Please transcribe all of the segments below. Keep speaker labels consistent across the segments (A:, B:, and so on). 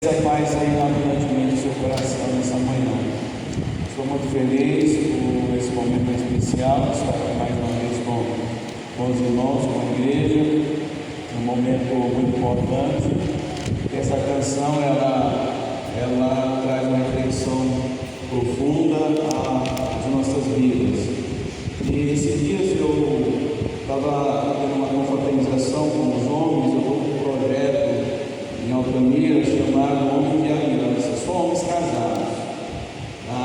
A: Essa paz aí abundantemente no seu coração nessa manhã. Estou muito feliz por esse momento especial, estar aqui mais uma vez com os irmãos, com a igreja, um momento muito importante. Essa canção ela traz uma reflexão profunda às nossas vidas. E esses dias eu estava tendo uma confraternização com os homens, eu estou com um projeto em Altamira chamado Homem de Aliança, só homens casados, tá?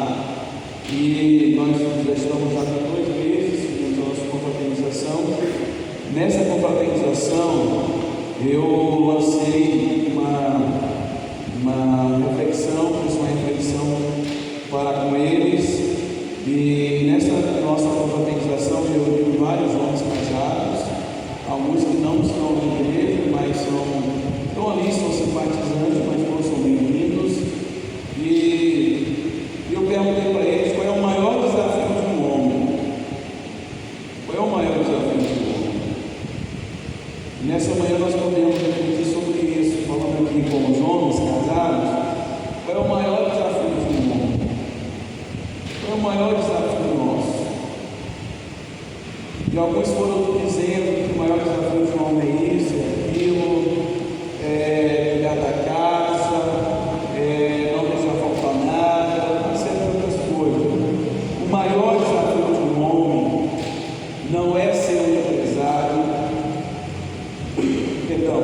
A: E nós já estamos há 2 meses na nossa confraternização. Nessa confraternização eu lancei uma reflexão, fiz uma reflexão para com eles, e nessa nossa confraternização eu reuni vários homens casados, alguns que não estão na igreja, mas estão ali, são simpatizantes, mas não são bem-vindos. E eu perguntei para eles qual é o maior desafio de um homem. Qual é o maior desafio de um homem? E nessa manhã nós podemos refletir sobre isso, falando aqui com os homens casados. Qual é o maior desafio de um homem? Qual é o maior desafio nosso? E alguns foram dizendo que o maior desafio de um homem é isso, é aquilo, cuidar da casa, não deixar faltar nada, etc. outras coisas. O maior desafio de um homem não é ser um empresário, perdão,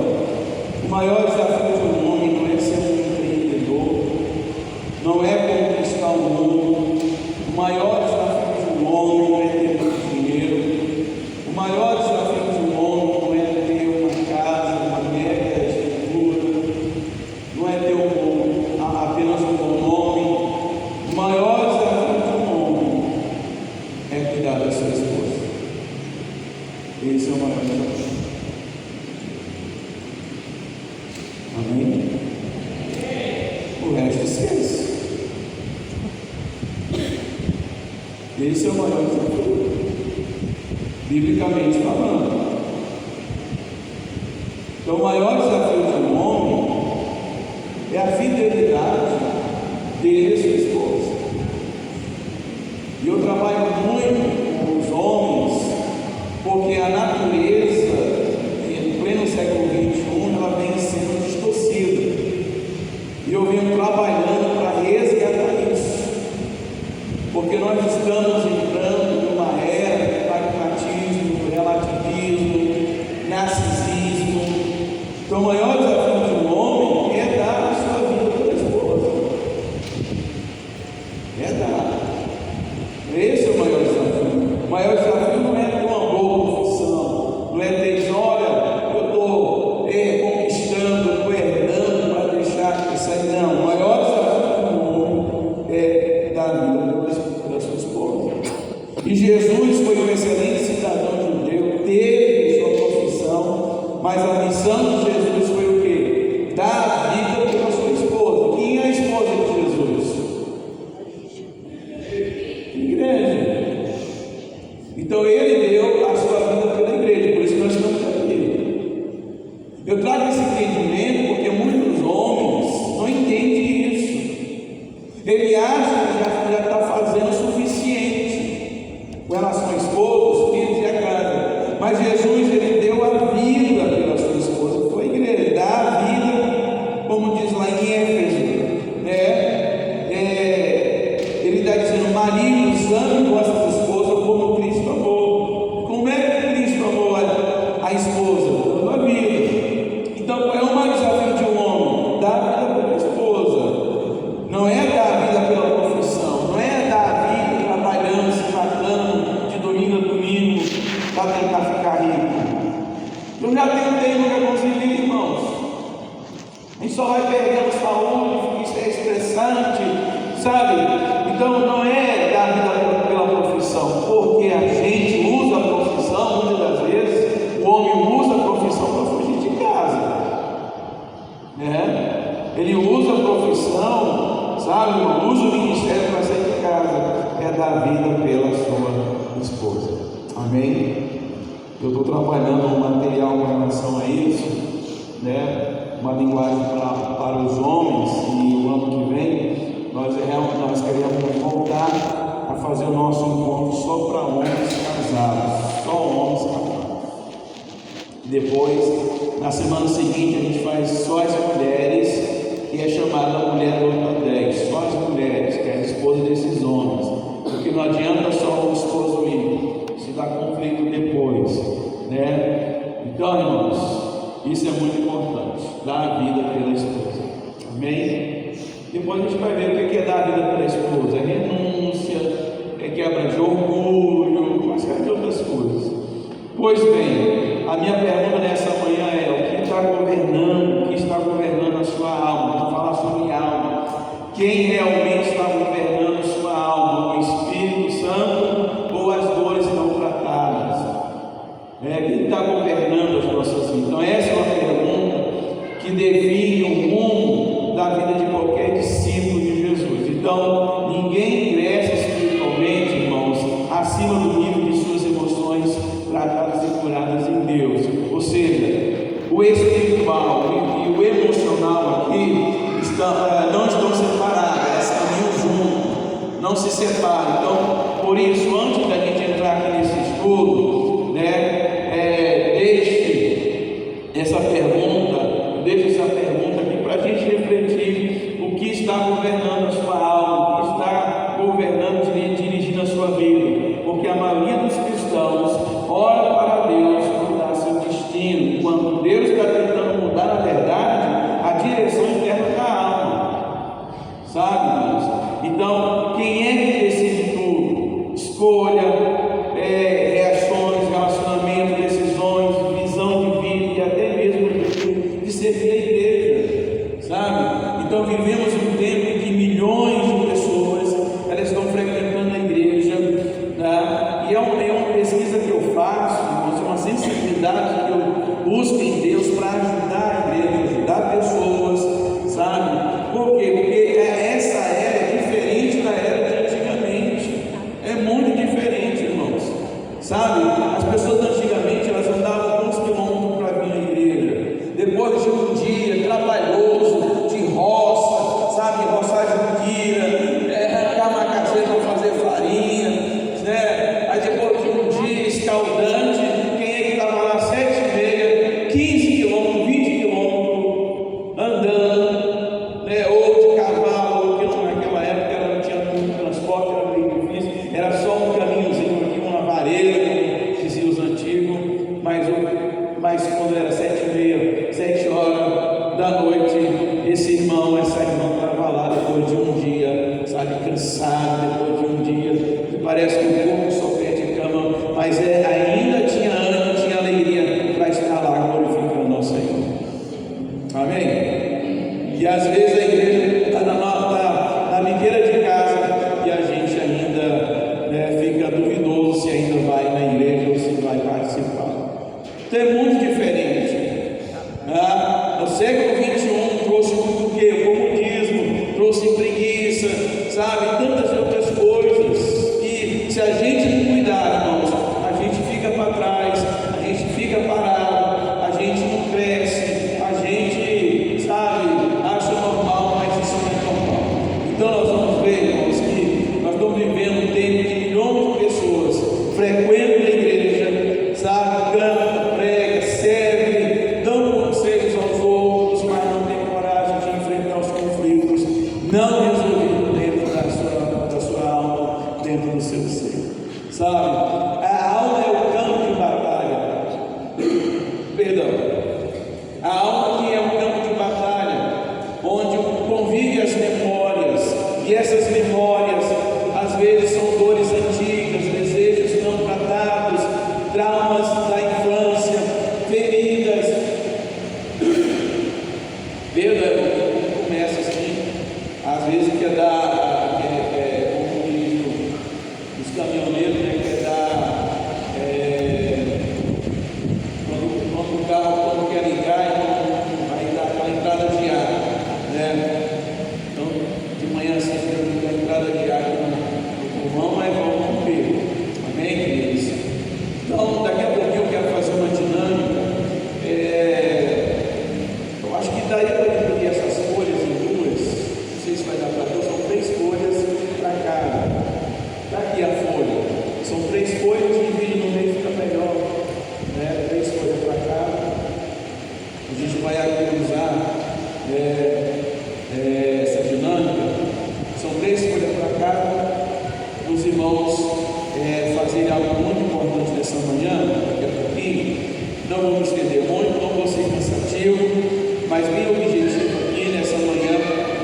A: o maior desafio de um homem não é ser um empreendedor, não é conquistar o mundo. O maior desafio de um homem não é ter muito dinheiro. O maior desafio de um homem não é ter uma casa, uma mega estrutura, não é ter apenas um bom nome. O maior desafio de um homem é cuidar da sua esposa. Esse é o maior desafio. Amém? O resto esquece. Esse é o maior desafio, biblicamente falando. Então, o maior desafio de um homem é a fidelidade dele e sua esposa. E eu trabalho muito com os homens, porque a natureza, em pleno século XXI, ela vem sendo distorcida. E eu venho trabalhando para resgatar isso. Porque nós estamos entrando numa era de pragmatismo, relativismo, narcisismo. Então, o maior desafio de um homem é dar a sua vida pela esposa. É dar. Esse é o maior desafio. O maior desafio não é ter uma boa profissão, não é ter, olha, eu estou conquistando, estou herdando para deixar isso aí. Não, o maior desafio de um homem é dar a vida pela sua esposa. E Jesus foi um excelente cidadão judeu, teve sua profissão, mas a missão de Jesus foi o quê? Dar a vida pela sua esposa. Quem é a esposa de Jesus? Igreja. Então ele deu a sua vida pela igreja, por isso nós estamos aqui. Eu trago esse entendimento porque muitos homens não entendem isso. Ele acha que já está fazendo o suficiente com relação à esposa, os filhos e a casa. Mas Jesus, ele deu a vida pela sua esposa, foi a igreja, dá a vida, como diz lá em Éfeso, ele está dizendo: maridos, amem vossas esposas como Cristo amou. Como é que Cristo amou a esposa? Dando a vida. Então, qual é o maior desafio de um homem? Dar a vida pela esposa. Não é dar a vida pela profissão, não é dar a vida trabalhando, se matando de domingo a domingo para tentar ficar rico. Eu já tentei, nunca consegui, irmãos. A gente só vai perdendo saúde, isso é estressante, sabe? Então não é dar a vida pela profissão, porque a gente usa a profissão, muitas das vezes o homem usa a profissão para fugir de casa, né? Ele usa a profissão, sabe, irmão? Usa o ministério para sair de casa, é dar a vida pela sua esposa. Amém? Eu estou trabalhando um material com relação a isso, né? Uma linguagem para os homens, fazer o nosso encontro só para homens casados, só homens casados. Depois, na semana seguinte, a gente faz só as mulheres, que é chamada mulher nota 10, só as mulheres, que é a esposa desses homens, porque não adianta só o esposo ir, se dá conflito depois, né? Então, irmãos, isso é muito importante, dar a vida pela esposa, amém? Depois a gente vai ver o que é dar a vida pela esposa, é renúncia, é quebra de orgulho, uma série de outras coisas. Pois bem, a minha pergunta nessa manhã é: o que está governando a sua alma? Vamos falar sobre alma. Quem realmente está governando a sua alma? O Espírito Santo ou as dores não tratadas? Quem está governando as nossas vidas? Então essa é uma pergunta que define o rumo da vida de qualquer discípulo de Jesus. Então, ninguém cresce espiritualmente, irmãos, acima do nível de suas emoções tratadas e curadas em Deus. Ou seja, o espiritual e o emocional aqui não estão separados, eles caminham juntos, não se separam. Então, por isso, antes da gente entrar aqui nesse estudo, deixe essa pergunta aqui para a gente refletir o que está governando a sua alma, o que está governando, dirigindo a sua vida, porque a maioria dos cristãos ora para Deus mudar seu destino, quando Deus está tentando mudar, na verdade, a direção interna da alma, sabe, irmãos? Então, quem é que decide tudo? Escolha, reações, relacionamento, decisões, visão de vida e até mesmo de servir a igreja, sabe? Então, vivemos um tempo em que milhões de pessoas elas estão frequentando a igreja, tá? E é uma pesquisa que eu faço, é uma sensibilidade que eu busco em Deus para ajudar a igreja, ajudar pessoas, sabe? Por quê? Porque essa era é diferente da era de antigamente, é muito diferente, irmãos, sabe? As pessoas antigamente elas andavam quantos quilômetros para vir à igreja, depois de um dia trabalhoso, de roça, sabe? Roçar judira, arrancar macaxeira para fazer farinha, né? Aí depois de um dia escaldante, quem é que estava lá 7h30, 15 quilômetros, 20 quilômetros andando, né? Ou de cavalo, porque naquela época não tinha muito transporte, era bem difícil, era só um caminhozinho aqui, uma vareta, como diziam os antigos, mas quando era 7h30, 7h da noite, essa irmã estava lá depois de um dia, sabe, cansado, depois de um dia, que parece que o corpo só perde cama, mas ainda tinha ânimo, tinha alegria para estar lá glorificando ao Senhor. Amém? E às vezes a igreja está na biqueira de casa e a gente ainda fica duvidoso se ainda vai na igreja ou se vai participar. Então é muito diferente. No século XXI trouxe muito o quê? O comodismo, trouxe preguiça, sabe? Tantas outras coisas que, se a gente não cuidar, irmãos, a gente fica para trás, a gente fica parado, a gente não cresce, a gente, sabe, acha normal, mas isso não é normal. Então nós vamos ver, irmãos, que nós estamos vivendo um tempo de milhões de pessoas frequentam a igreja, sabe, cantam, pregam, servem, dão conselhos aos outros, mas não tem coragem de enfrentar os conflitos não resolvidos dentro da sua alma, dentro do seu ser, sabe? A alma é o campo de batalha, perdão, a alma que é um campo de batalha, onde convive as memórias, e essas memórias às vezes são dores antigas, desejos não tratados, traumas da infância, feridas. Começa assim, às vezes quer dar, como diz os caminhoneiros, quer dar mas bem objetivo aqui nessa manhã,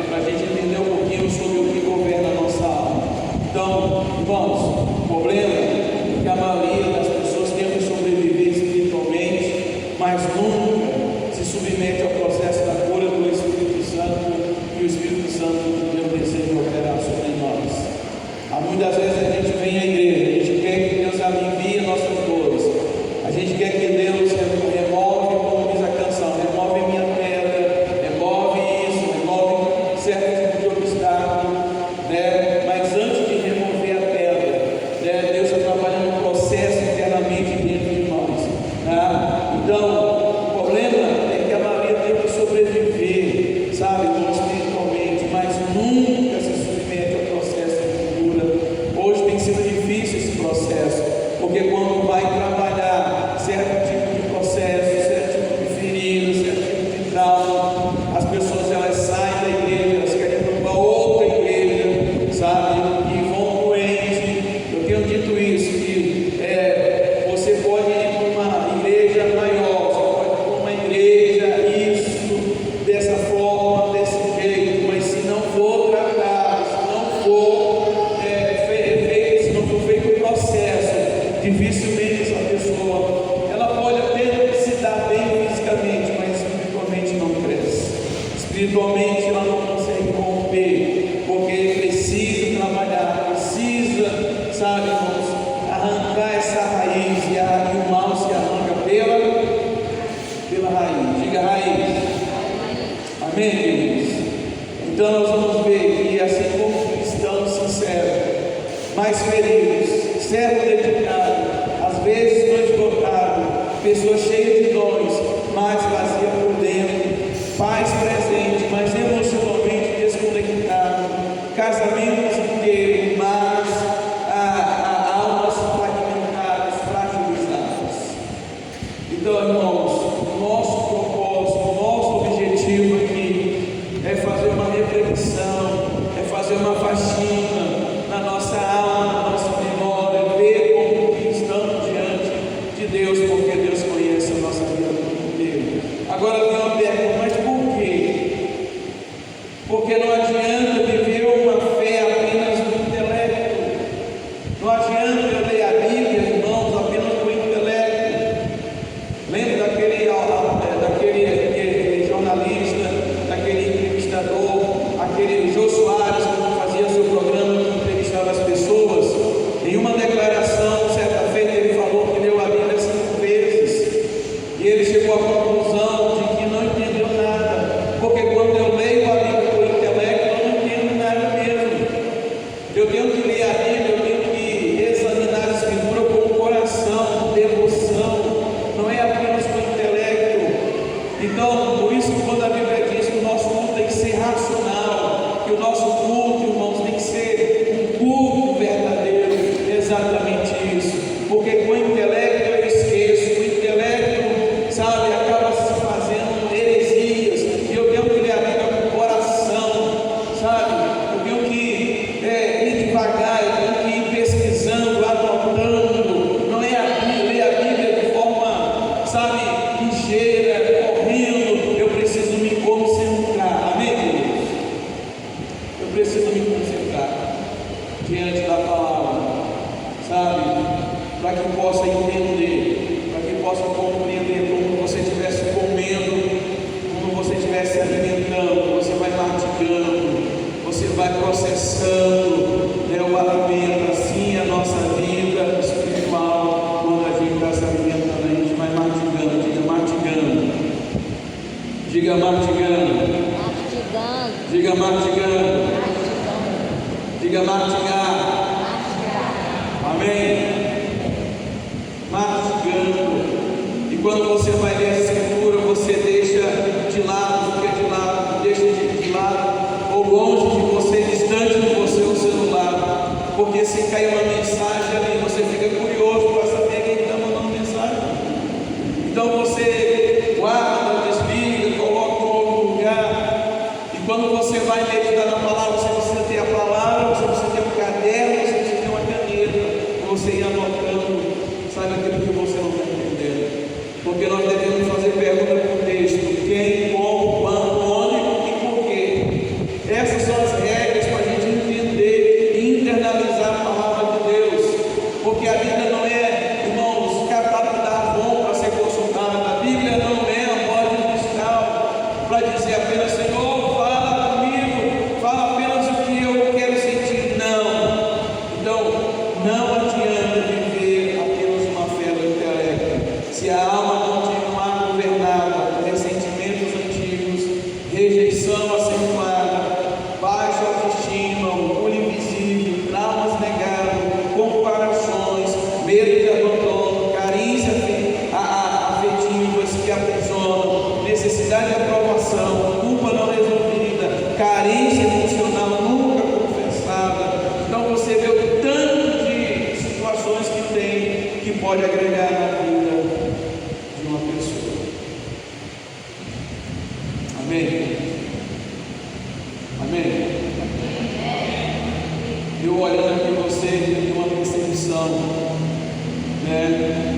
A: para a gente entender um pouquinho sobre o que governa a nossa alma. Então, irmãos, o problema é que a maioria das pessoas tenta sobreviver espiritualmente, mas nunca se submete ao processo da cura do Espírito Santo, e o Espírito Santo de Deus deseja operar sobre nós. Muitas vezes a gente vem à igreja, a gente quer que Deus alivie nossas dores, a gente quer que Deus remove, como diz a canção, remove a minha pedra, remove isso, remove certo tipo de obstáculo, né? Mas antes de remover a pedra, né, Deus está trabalhando um processo internamente dentro de nós, tá? Então, o problema é que a maioria tenta sobreviver, sabe, espiritualmente, mas nunca se submete ao processo de cura. Hoje tem sido difícil esse processo, porque quando vai trabalhar certo tipo de processo, certo tipo de ferida, certo tipo de trauma, as pessoas elas saem da igreja, elas querem ir para uma outra igreja, sabe, e vão doentes. Eu tenho dito isso, que você pode ir para uma igreja maior, você pode ir para uma igreja, isso, dessa forma, desse jeito, mas se não for tratado, se não for feito o processo, dificilmente essa pessoa, ela pode até se dar bem fisicamente, mas espiritualmente não cresce, espiritualmente ela não consegue romper, porque precisa trabalhar, precisa, sabe, irmãos, arrancar essa raiz, e o mal se arranca pela raiz. Diga raiz. Amém, queridos? Então nós vamos ver que assim como cristãos sinceros, mais feridos, servo dedicado, às vezes não esgotado, pessoa cheia de dons, mas vazia por dentro, paz presente, mas emocionalmente desconectado, casamentos inteiros, mas almas fragmentadas, fragilizadas. Então, irmãos, o nosso propósito, o nosso objetivo aqui é fazer uma reflexão, é fazer uma faxina na nossa alma, na nossa memória, ver como que estamos diante de Deus, porque Deus conhece a nossa vida inteira. Agora vem uma pergunta, mas por quê? Porque não adianta viver uma fé apenas no intelecto, não adianta eu ler a Bíblia, irmãos, apenas no intelecto. Lembra daquele jornalista, daquele entrevistador, aquele Jô Soares, que fazia seu programa, que entrevistava as pessoas? Em uma declaração, certa feita, ele falou que leu a Bíblia 5 vezes, e ele chegou à conclusão de que não entendeu nada, porque quando eu leio a Bíblia por intelecto, eu não entendo nada mesmo. Eu tenho que ler a Bíblia, eu tenho que examinar a Escritura com o coração, devoção, não é apenas com o intelecto. Então, por isso que quando a Bíblia diz que o nosso culto tem que ser racional, que o nosso culto, irmãos, tem que ser um culto verdadeiro, exatamente isso, porque com o intelecto eu esqueço, com o intelecto, sabe, acaba se fazendo heresias, e eu tenho que ler a Bíblia com o coração, sabe, eu tenho que ir devagar, eu tenho que ir pesquisando, anotando, não é ler a Bíblia de forma, sabe, ligeira, correndo. Eu preciso me concentrar, amém, queridos? Eu preciso me concentrar diante da palavra, sabe, para que possa entender, para que possa compreender, como você estivesse comendo, como você estivesse alimentando, você vai mastigando, você vai processando, né, o alimento. Assim é a nossa vida espiritual, quando a gente está se alimentando, a gente vai mastigando, diga mastigando, diga mastigando, diga mastigar, amém? Mastigando. E quando você vai ler a Escritura, você deixa de lado, deixa de lado, ou longe de você, distante de você, o celular, porque se cair uma mensagem ali, você fica curioso para saber quem está mandando mensagem. Então você guarda, desliga, coloca em outro lugar, e quando você vai meditar na palavra, você precisa ter a palavra, você precisa ter um caderno, você precisa ter uma caneta, você ir anotando, sabe, aquilo que você não está entendendo, porque nós devemos fazer pergunta para o texto: quem, como, Amém? Eu olhando aqui vocês, eu tenho uma percepção, né?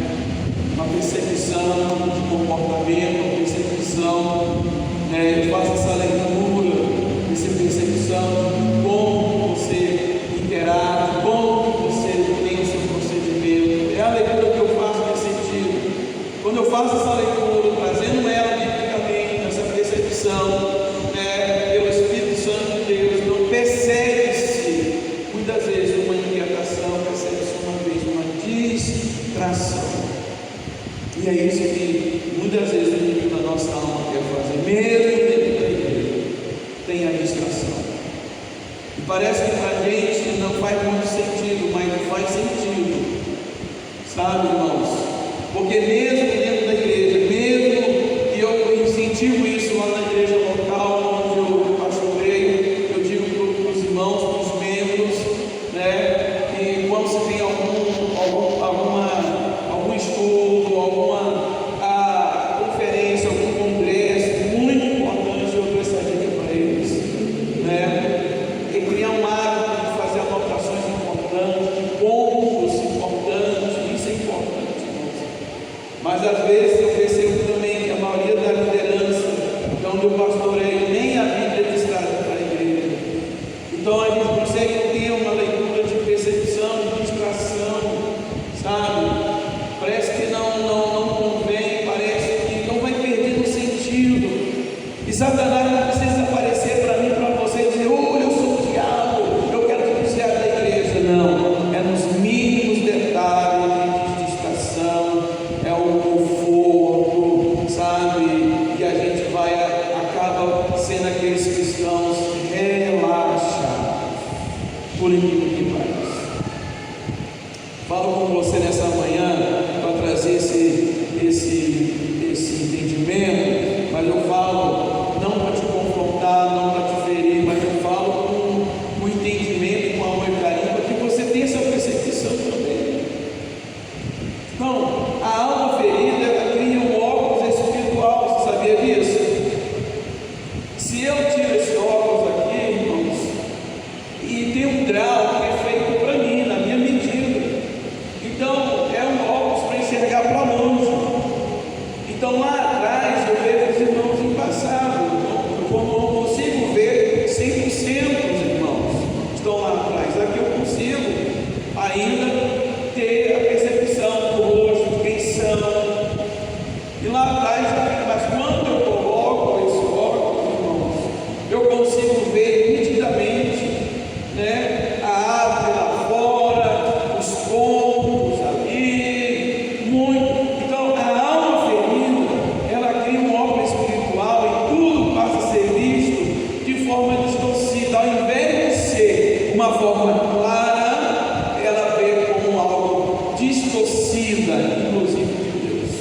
A: Uma percepção de comportamento, uma percepção, né? Eu faço essa leitura, essa percepção de como você interage, como você tem o seu procedimento. É a leitura que eu faço nesse sentido. Quando eu faço essa leitura, trazendo ela biblicamente, essa percepção, pelo Espírito Santo de Deus, não percebe-se muitas vezes uma inquietação, percebe-se uma vez uma distração. E é isso que muitas vezes o inimigo da nossa alma quer fazer, mesmo dentro da igreja, tem a distração. E parece que para a gente não faz muito sentido, mas não faz sentido, sabe, irmãos? Porque mesmo dentro da igreja, mesmo que eu incentivo isso lá na igreja local, onde eu pastoreio, eu digo para os irmãos, para os membros, né, que quando se tem algum estudo, alguma conferência, algum congresso, muito importante, eu dou essa dica para eles, né, e criar um hábito de fazer anotações importantes, de pontos importantes, isso é importante, irmãos. Mas às vezes eu percebo também que a maioria da liderança, onde eu pastoreio, nem a Bíblia é listrada para a igreja. Então a gente consegue ter uma leitura de percepção, de distração, sabe? Parece que não convém, parece que não vai perdendo sentido. E Satanás não precisa aparecer para mim, para você, e dizer: oh, eu sou o diabo, eu quero te desviar da igreja. Não, é nos mínimos detalhes de distração, é o conforto, sabe? E a gente acaba sendo aqueles cristãos relaxados, por incrível que pareça. Falo com você nessa manhã para trazer esse entendimento, mas eu falo não para te confrontar, não para te ferir, mas eu falo com entendimento, com amor e carinho, para que você tenha essa percepção também. Então, a alma ferida, ela cria um óculos espiritual, você sabia disso? Se eu tiro esse óculos aqui, irmãos, e tem um grau que é feito para mim, na minha medida, então é um óculos para enxergar para longe. Então lá atrás eu vejo os irmãos em passado, eu não consigo ver 100% os irmãos que estão lá atrás. Aqui eu consigo ainda ter a percepção do rosto, de quem são, e lá atrás, mas quando eu coloco esse óculos, irmãos, eu consigo ver nitidamente, né, a árvore lá fora, os pontos ali, muito. Então a alma ferida, ela cria um óculos espiritual e tudo passa a ser visto de forma distorcida. Ao invés de ser uma forma clara, ela vê como algo distorcida, inclusive de Deus.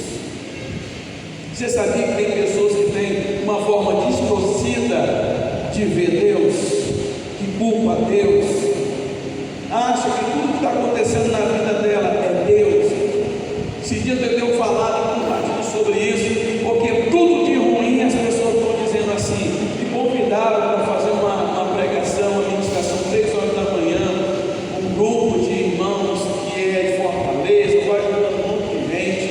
A: Você sabia que tem pessoas que têm uma forma distorcida de ver Deus, que culpa Deus, acha que tudo que está acontecendo na vida dela é Deus? Esses dias eu tenho falado com um partido sobre isso, porque tudo de ruim as pessoas estão dizendo assim. Me convidaram para fazer uma pregação, uma ministração 3 horas da manhã, um grupo de irmãos que é de Fortaleza, vai ajudando um monte de gente.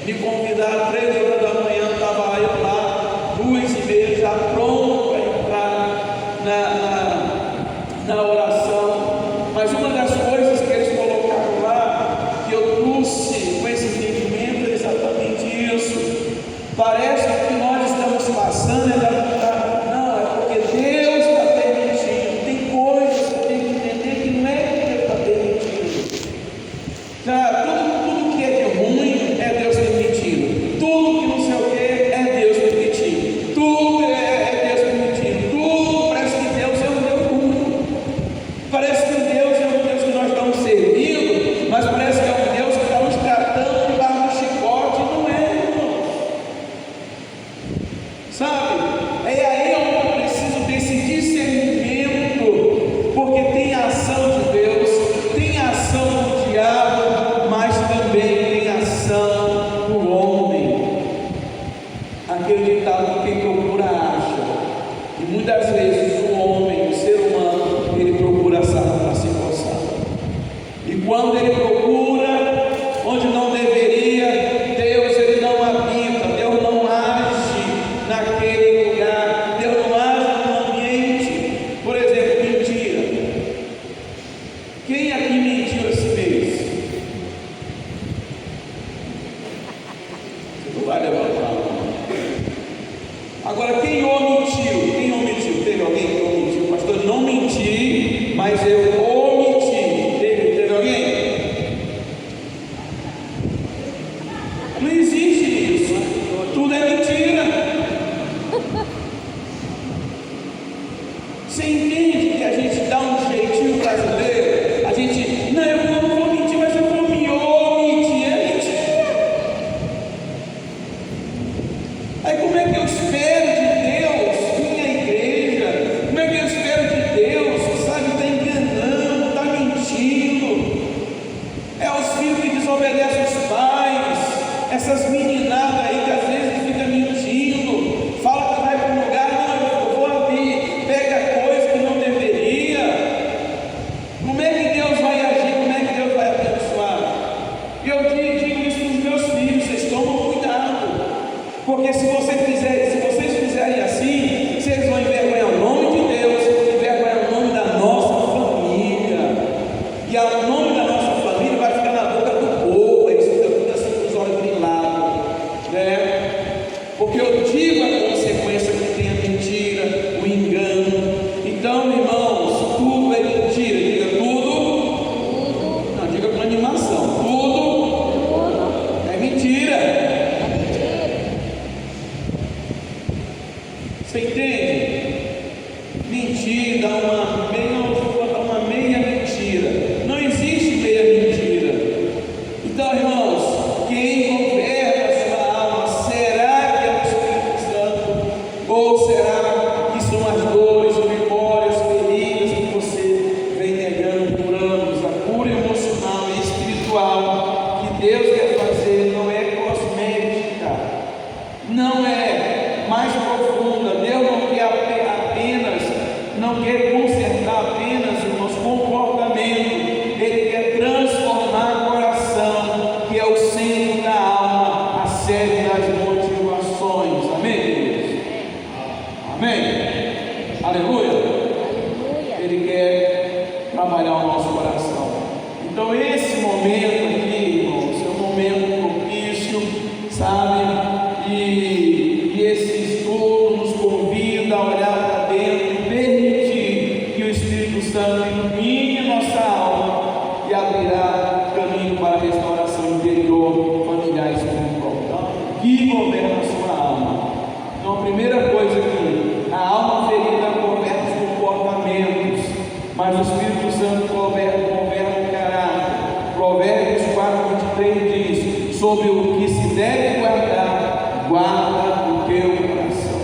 A: Me convidaram 3 horas da manhã, estava eu lá, 2h30 já pronto para entrar na oração. Mas uma das coisas que eles colocaram lá, que eu trouxe com esse entendimento, é exatamente isso. Parece que o que nós estamos passando é não, é porque Deus está permitindo. Tem coisas que tem que entender que não é que Deus está permitindo. Tudo que é de ruim é Deus permitindo. Tudo que não sei o que é Deus permitindo. Tudo é Deus permitindo. Tudo parece que Deus mas eu omiti. Teve alguém? Não existe isso. Tudo é mentira. Você entende que a gente dá um jeitinho brasileiro? A gente, não, eu não vou mentir, mas eu vou me omitir. É mentira. Aí como é que eu espero de Deus minha igreja? Como é que eu espero de Deus, sabe, está enganando, está mentindo? É os filhos que desobedecem os pais, essas meninadas aí que às vezes ficam mentindo, fala que vai para um lugar, não, eu vou ali, pega coisa que não deveria. Como é que Deus vai agir? Como é que Deus vai abençoar? E eu digo isso para os meus filhos: vocês tomam cuidado, porque se vocês fizerem assim, vocês vão envergonhar o nome de Deus, envergonhar o nome da nossa família, e o nome da nossa família vai ficar na boca do povo. Eles ficam tudo assim com os olhos brilhados, né? Porque eu digo a consequência que tem a mentira, o engano. Então, irmãos, tudo é mentira. Diga tudo. Não, diga com animação. Tudo é mentira. Você entende? Mentira, uma meia mentira. Não existe meia mentira. Então, irmãos, quem governa a sua alma, será que é o Espírito Santo? Ou será que são as dores, memórias, feridas que você vem negando por anos? A cura emocional e espiritual que Deus quer fazer não é cosmética, não é mais profunda. Deus não quer consertar apenas o nosso comportamento. Ele quer transformar o coração, que é o centro da alma, a sede das motivações. Amém, queridos? Amém? Aleluia? Ele quer trabalhar o nosso coração. Então esse momento aqui, irmãos, é um momento propício, sabe? E esse estudo nos convida a olhar para dentro e permitir que o Espírito Santo ilumine nossa alma e abrirá caminho para a restauração interior, familiar e espiritual. Então, que governa a sua alma? Então, a primeira coisa aqui, a alma ferida governa os comportamentos, mas o Espírito Santo governa o caráter. Provérbios 4:23 diz: sobre o que se deve guardar, guarda o teu coração.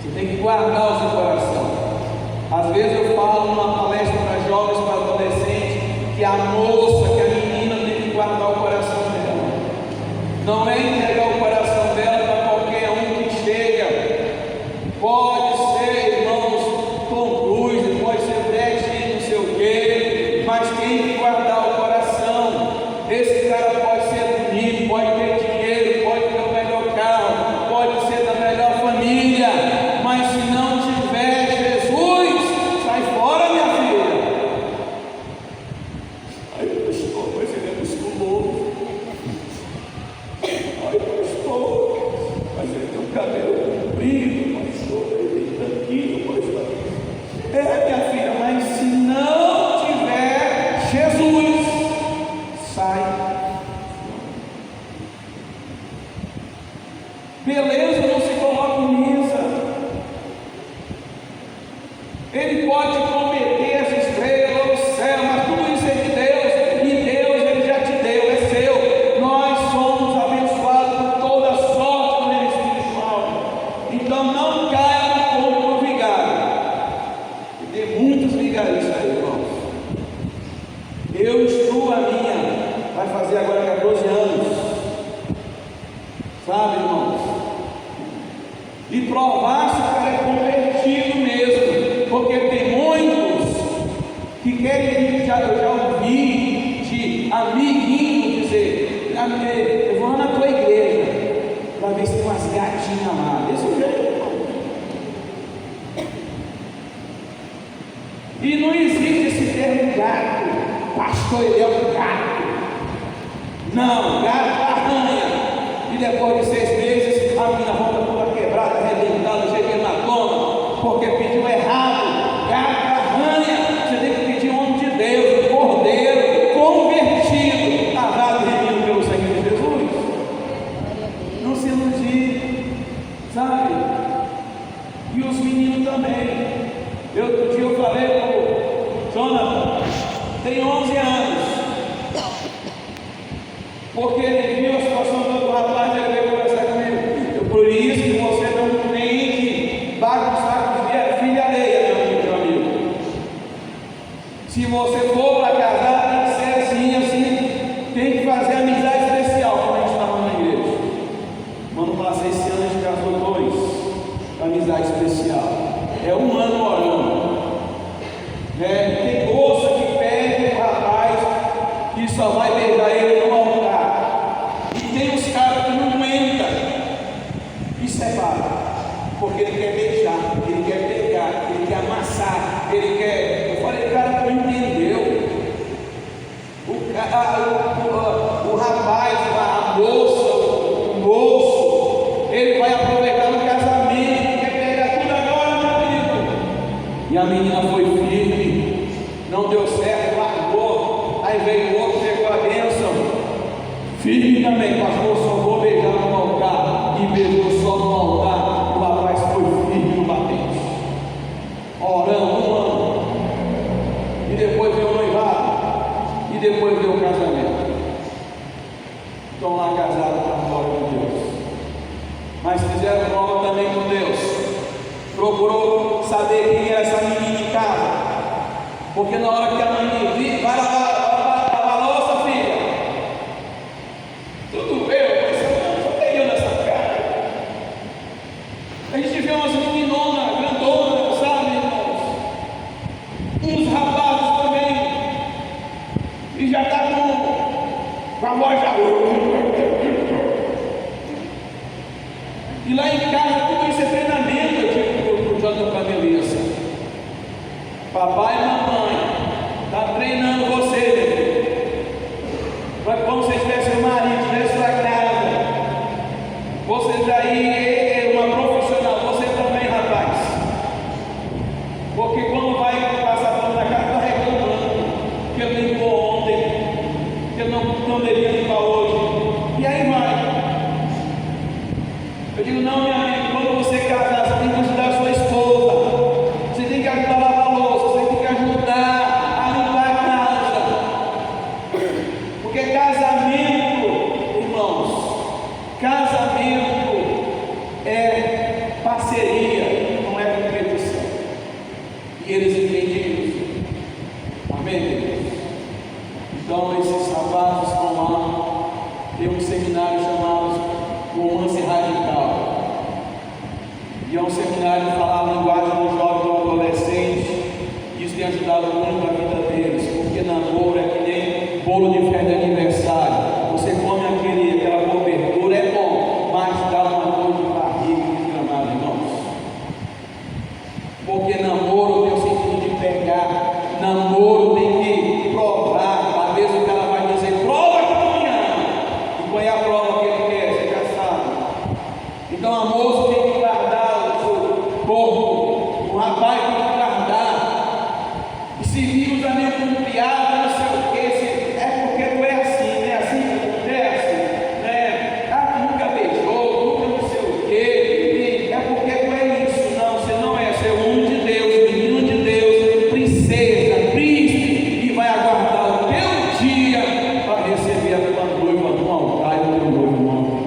A: Você tem que guardar o seu coração. Às vezes eu falo numa palestra para jovens, para adolescentes, que a moça, que a menina tem que guardar o coração dela. Não é entregar o coração dela para qualquer um que chega. Pode ser, irmãos, Tom Cruise, pode ser Brad Pitt, não sei o quê, mas tem que guardar o coração. Esse cara pode ser bonito, pode ter dinheiro, pode ter o melhor carro, pode ser da melhor família, mas se não tiver Jesus, sai fora, minha filha. Ai, pastor, mas ele é musculoso. Ai, pastor, mas ele tem um cabelo comprido, pastor, ele tem tanquinho, pastor. É, minha filha, mas se não tiver Jesus, sai. Beleza não se coloca em mesa. Ele pode prometer as estrelas do céu, mas tudo isso é de Deus, e Deus ele já te deu, é seu. Nós somos abençoados por toda sorte no reino espiritual. Então não caia no corpo do vigário. E tem muitos vigaristas aí, irmãos. Eu instruo a minha, vai fazer agora 14 anos. Sabe, irmãos? E provar se o cara é convertido mesmo, porque tem muitos que querem vir, eu já ouvi de amiguinho dizer: eu vou lá na tua igreja para ver se tem umas gatinhas lá, desse jeito. E não existe esse termo gato, pastor, ele é um gato. Não, gato arranha. E depois de 6 meses, a minha volta toda quebrada, arrebentada, cheia de hematoma, porque pediu errado. Gato arranha. Outro dia eu falei para o Jonathan, tem 11 anos, porque ele viu a situação do rapaz e ele veio conversar comigo. Por isso que você não tem que bagunçar com filha alheia, meu amigo. Se você for para casar, tem que ser assim, tem que fazer amizade especial, como a gente estava na igreja. Ano passado, esse ano a gente casou 2, amizade especial. É um ano orando. Tem moça que pede o rapaz que só vai beijar ele no altar. E tem os caras que não aguentam e separa, porque ele quer beijar, ele quer pegar, ele quer amassar, ele quer. Eu falei, cara, tu entendeu? O rapaz, a moça, o moço, ele vai aproveitar no casamento, quer pegar tudo agora, meu amigo. E a menina foi firme, não deu certo, largou. Aí veio o outro, pegou a bênção, firme também, pastor, só vou beijar no altar. E beijou só no altar. O rapaz foi firme no batente, orando 1 ano. E depois veio o noivado. E depois veio o casamento. Estão lá casados para a glória de Deus. Mas fizeram prova também com Deus. Procurou saber quem era essa menina em casa. Porque na hora que a mãe viu, vai lavar a louça, filha. Tudo bem, eu estou pegando essa cara. A gente vê umas meninonas, grandonas, sabe, irmãos? Uns rapazes também. E já está com a voz já. E lá em casa tudo isso é treinamento, eu digo para o Jonathan, para a Melissa. Papai e mamãe está treinando você, meu filho. Mas como se tivesse um marido, tivesse sua casa. Você daí é uma profissional, você também, rapaz. Porque quando vai passar pano na casa, está reclamando que eu limpou ontem, que eu não devia limpar hoje. E aí vai. Eu digo, não, minha amiga, quando você casar, você tem que ajudar a sua esposa. Você tem que ajudar a lavar a louça, você tem que ajudar a limpar a casa. Porque casamento, irmãos, casamento é parceria, não é competição. E eles entendem isso. Amém, Deus? Então, esses rapazes estão lá. Tem um seminário chamado Romance Radical. E é um seminário que fala a linguagem do jovem e do adolescente. Isso tem ajudado muito a vida deles, porque namoro é que nem bolo de festa de aniversário. Você come aquela cobertura, é bom, mas dá uma dor de barriga desgramada, irmãos. Porque namoro tem o sentido de pegar, namoro tem que provar. Às vezes o cara vai dizer, prova que tu me ama. E qual é a prova que ele quer? Você já sabe. Então a moça tem que guardar o seu corpo, o rapaz tem que guardar. E se vive também com piada, não sei o que, é porque tu é assim, né? Assim que acontece, né? Ah, nunca beijou, nunca não sei o que, é porque tu é isso. Não, você não é, você é o homem de Deus, menino de Deus, princesa, príncipe, e vai aguardar o teu dia para receber a tua noiva no altar e o teu noivo no altar.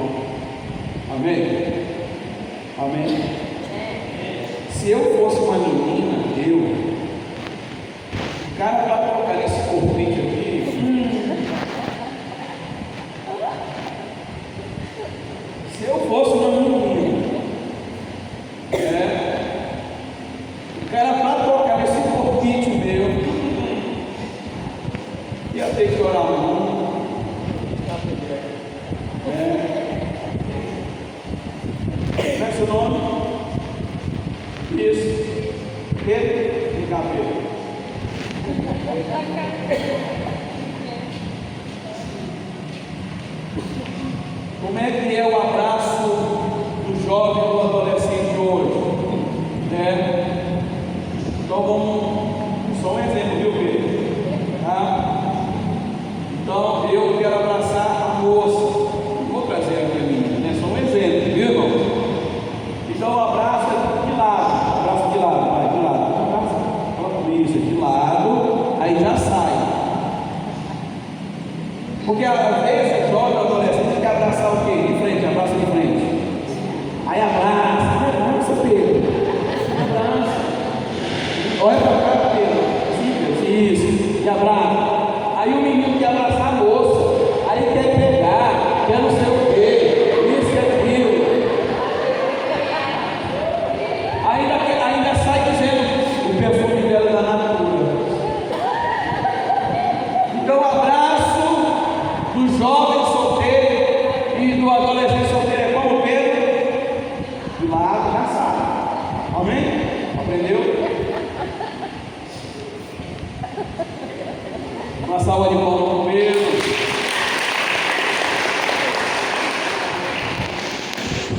A: Amém? Amém? Se eu fosse uma menina, o cara para colocar esse corpinho aqui, se eu fosse uma menina, o cara para colocar esse corpinho meu, ia ter que orar muito. Como é seu nome? Isso. Pedro de cabelo. Como é que é o abraço do jovem ou do adolescente hoje? Então vamos, só um exemplo, viu, Pedro? Tá? Então eu quero abraçar a moça. Não vou trazer aqui a menina, né? Só um exemplo, viu, irmão? Então o abraço é de lado, vai de lado. às vezes jovem, adolescente, quer abraçar o quê? De frente, abraça de frente. Aí abraça Pedro. Abraça. Olha para cá, Pedro. Isso. E abraça. Aí o menino quer abraçar a moça. Aí quer pegar, quer não sei o quê. Isso e aquilo. Ainda sai dizendo o perfume dela da natura. Então o abraço do jovem solteiro e do adolescente solteiro é como Pedro, do lado da sala. Amém? Aprendeu? Uma salva de palmas para o Pedro.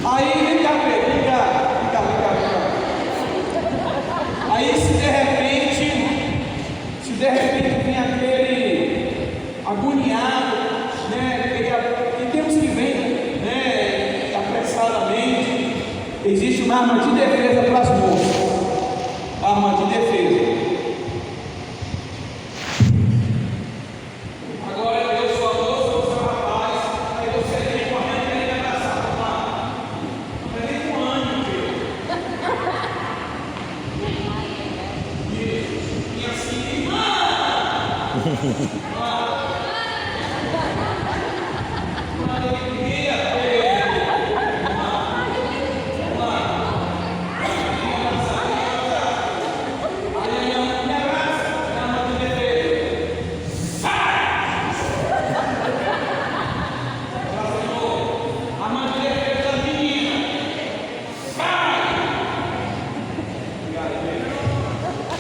A: Aí vem cá, Pedro, vem cá. Aí se de repente vem aquele agoniado, né? E temos que vir, né? Apressadamente. Existe uma arma de defesa para as moças. Arma de defesa. Agora eu sou a moça, eu sou o rapaz. Aí você vem correndo e vem abraçar o mar. Mas vem com ânimo, filho. E assim,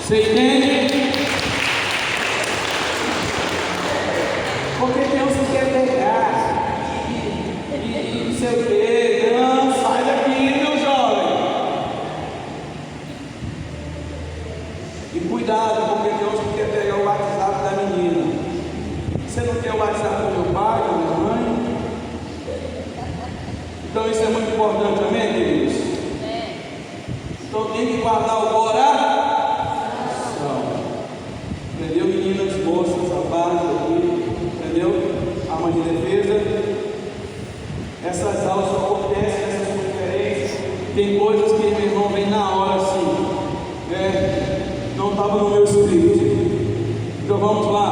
A: você entende? Porque Deus não quer pegar e não sei o que. Não, sai daqui, meu jovem. E cuidado, porque Deus não quer pegar o WhatsApp da menina. Você não quer o WhatsApp do meu pai, da minha mãe? Então isso é muito importante, amém, queridos? Então tem que guardar o coração. Entendeu, meninas, moças, rapazes aqui, entendeu? Arma de defesa. Essas aulas só acontecem nessas conferências. Tem coisas que meu irmão vem na hora assim, né? Não estava no meu script. Então vamos lá.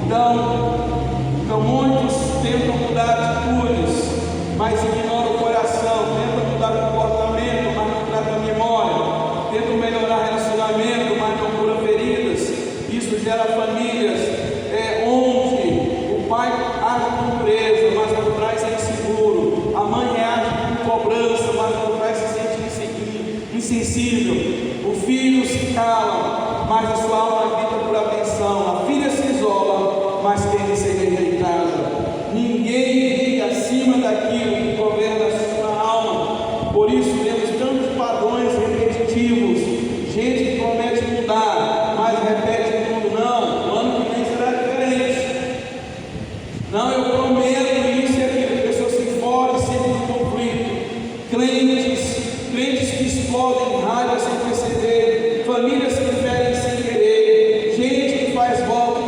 A: Então muitos tentam mudar atitudes, mas ignoram o coração. Tentam mudar o comportamento, mas não tratam a memória. Tentam melhorar relacionamento, mas não curam feridas. Isso gera famílias onde o pai age com dureza, mas por trás é inseguro. A mãe reage com cobrança, mas por trás se sente insensível. O filho se cala, mas a sua alma grita por atenção. A filha se isola, mas tem que ser rejeitada. Ninguém vive acima daquilo que governa a sua alma. Por isso temos tantos padrões repetitivos. Gente que promete mudar, mas repete tudo. Não, o ano que vem será diferente. Não, eu prometo isso e aquilo. Pessoas que fogem sempre do conflito. Crentes que explodem raiva sem perceber. Famílias que ferem sem querer. Gente que faz voto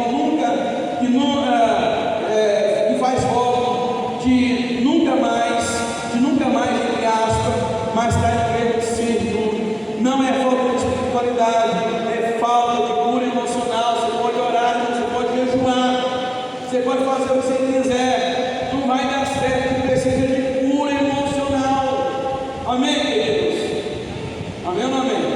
A: que faz voto de nunca mais, entre aspas, mas está em pleno círculo. Não é falta de espiritualidade, é falta de cura emocional. Você pode orar, você pode jejuar, você pode fazer o que você quiser, não vai dar certo, precisa de cura emocional. Amém, queridos? Amém ou não amém?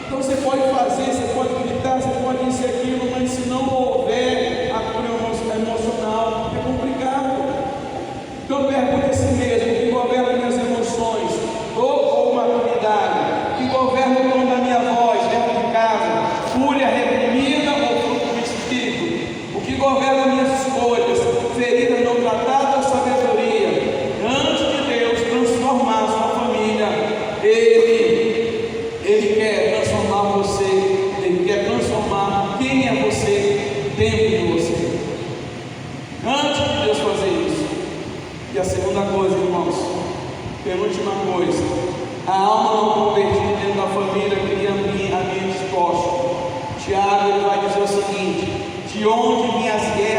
A: Então você pode fazer, você pode gritar, você pode isso e aquilo, mas se não houver a cura emocional, é complicado. Então pergunte a si mesmo: o que governa minhas emoções? Ou maturidade? O que governa o tom da minha voz dentro de casa? Fúria reprimida ou fruto do Espírito? O que governa minhas escolhas? Ferida não tratada ou sabedoria? Antes de Deus transformar a sua família, Ele quer transformar você, Ele quer transformar quem é você dentro de você. Antes de Deus fazer isso. E a segunda coisa, irmãos, penúltima coisa, a alma não convertida dentro da família cria ambientes tóxicos. Tiago ele vai dizer o seguinte: de onde vêm as guerras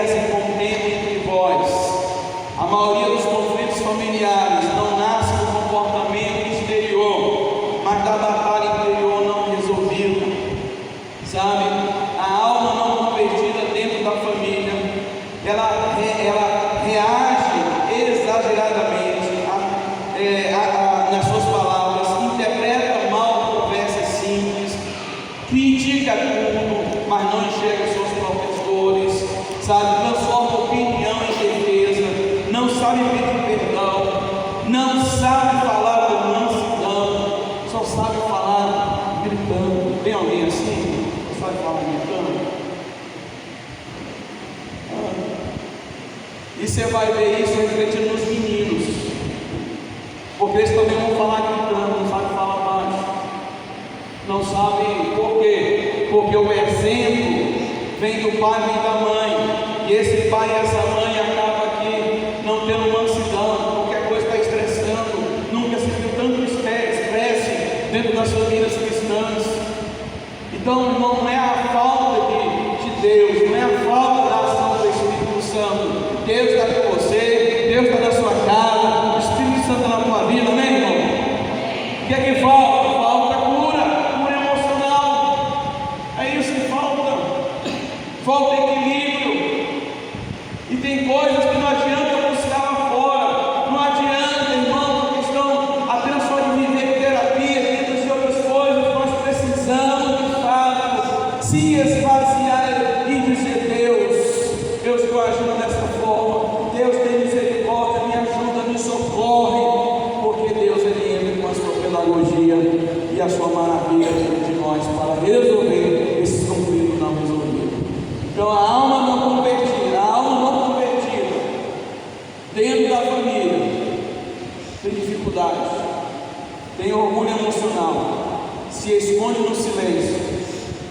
A: critica tudo, mas não enxerga suas próprias dores, sabe? Transforma opinião em defesa, não sabe pedir perdão, não sabe falar com mansidão, só sabe falar gritando. Tem alguém assim? Só sabe falar gritando? E você vai ver isso refletindo nos meninos, porque eles também vão falar gritando, não sabem falar baixo, não sabem por quê? Porque o exemplo vem do pai, vem da mãe, e esse pai e essa mãe acaba aqui não tendo mansidão, qualquer coisa está estressando, nunca se viu tanto estresse dentro das famílias cristãs. Então não é a falta de Deus, não é a falta da ação do Espírito Santo. Deus está com você, Deus está na sua casa, o Espírito Santo está na tua vida, amém, irmão? O que é que falta? Falta cura emocional, é isso que falta, falta equilíbrio, e tem coisas que não adianta buscar lá fora, não adianta, irmão, questão apenas só de viver terapia, dentro de outras coisas, nós precisamos de fato se esvaziar e dizer: Deus, eu estou agindo dessa forma, Deus tem misericórdia, me ajuda, me socorre, porque Deus ele entra com a sua pedagogia e a sua maravilha dentro de nós para resolver esses conflitos não resolvidos. Então a alma não convertida dentro da família tem dificuldades, tem orgulho emocional, se esconde no silêncio,